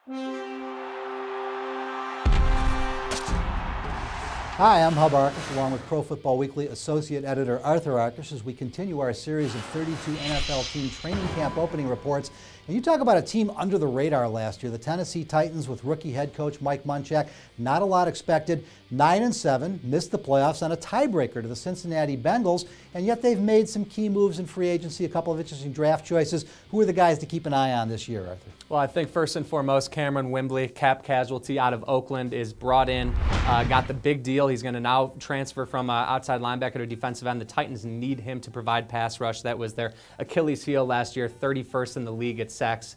Hi, I'm Hub Arkush, along with Pro Football Weekly Associate Editor Arthur Arkush, as we continue our series of 32 NFL team training camp opening reports. And you talk about a team under the radar last year, the Tennessee Titans with rookie head coach Mike Munchak. Not a lot expected. 9-7, missed the playoffs on a tiebreaker to the Cincinnati Bengals, and yet they've made some key moves in free agency, a couple of interesting draft choices. Who are the guys to keep an eye on this year, Arthur? Well, I think first and foremost, Cameron Wembley, cap casualty out of Oakland, is brought in, got the big deal. He's going to now transfer from outside linebacker to defensive end. The Titans need him to provide pass rush. That was their Achilles heel last year, 31st in the league at sacks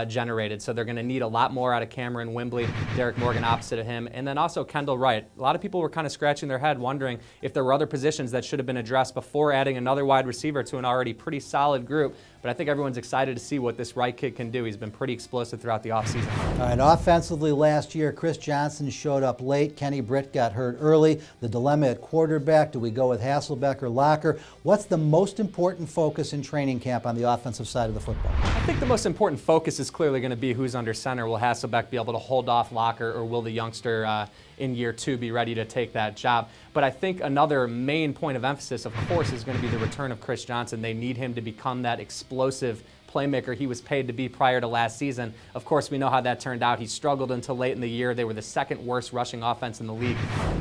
generated. So they're going to need a lot more out of Cameron Wembley, Derek Morgan opposite of him, and then also KENDALL WRIGHT. A lot of people were kind of scratching their head wondering if there were other positions that should have been addressed before adding another wide receiver to an already pretty solid group. But I think everyone's excited to see what this Wright kid can do. He's been pretty explosive throughout the offseason. All right, offensively last year, Chris Johnson showed up late. Kenny Britt got hurt early. The dilemma at quarterback, do we go with Hasselbeck or Locker? What's the most important focus in training camp on the offensive side of the football? I think the most important focus is clearly going to be who's under center. Will Hasselbeck be able to hold off Locker, or will the youngster in year two be ready to take that job? But I think another main point of emphasis, of course, is going to be the return of Chris Johnson. They need him to become that explosive playmaker he was paid to be prior to last season. Of course, we know how that turned out. He struggled until late in the year. They were the second worst rushing offense in the league.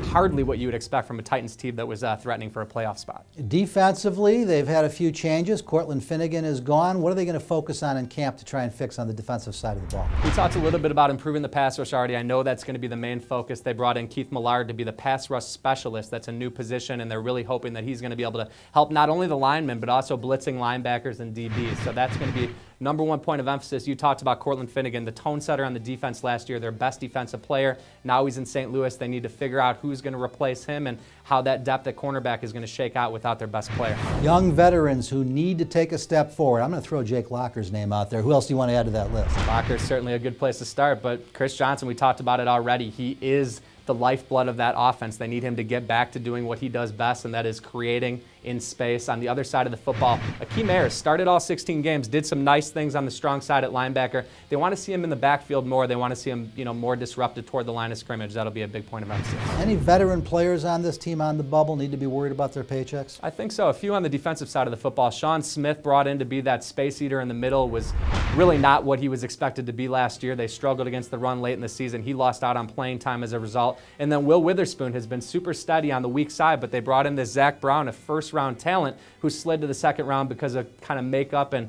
Hardly what you would expect from a Titans team that was threatening for a playoff spot. Defensively, they've had a few changes. Cortland Finnegan is gone. What are they going to focus on in camp to try and fix on the defensive side of the ball? We talked a little bit about improving the pass rush already. I know that's going to be the main focus. They brought in Keith Millard to be the pass rush specialist. That's a new position, and they're really hoping that he's going to be able to help not only the linemen, but also blitzing linebackers and DBs. So that's going to be number one point of emphasis. You talked about Cortland Finnegan, the tone setter on the defense last year, their best defensive player. Now he's in St. Louis. They need to figure out who's going to replace him and how that depth at cornerback is going to shake out without their best player. Young veterans who need to take a step forward. I'm going to throw Jake Locker's name out there. Who else do you want to add to that list? Locker's certainly a good place to start, but Chris Johnson, we talked about it already. He is the lifeblood of that offense. They need him to get back to doing what he does best, and that is creating in space. On the other side of the football, AKEEM started all 16 games, did some nice things on the strong side at linebacker. They want to see him in the backfield more. They want to see him, more disrupted toward the line of scrimmage. That'll be a big point of emphasis. Any veteran players on this team on the bubble need to be worried about their paychecks? I think so. A few on the defensive side of the football. Sean Smith, brought in to be that space eater in the middle, was really not what he was expected to be last year. They struggled against the run late in the season. He lost out on playing time as a result. And then Will Witherspoon has been super steady on the weak side, but they brought in this Zach Brown, a first-round talent, who slid to the second round because of kind of makeup and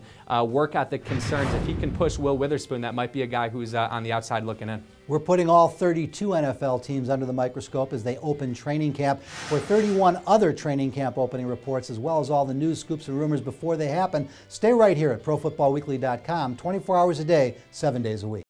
work ethic concerns. If he can push Will Witherspoon, that might be a guy who's on the outside looking in. We're putting all 32 NFL teams under the microscope as they open training camp, for 31 other training camp opening reports, as well as all the news, scoops, and rumors before they happen. Stay right here at ProFootballWeekly.com, 24 hours a day, 7 days a week.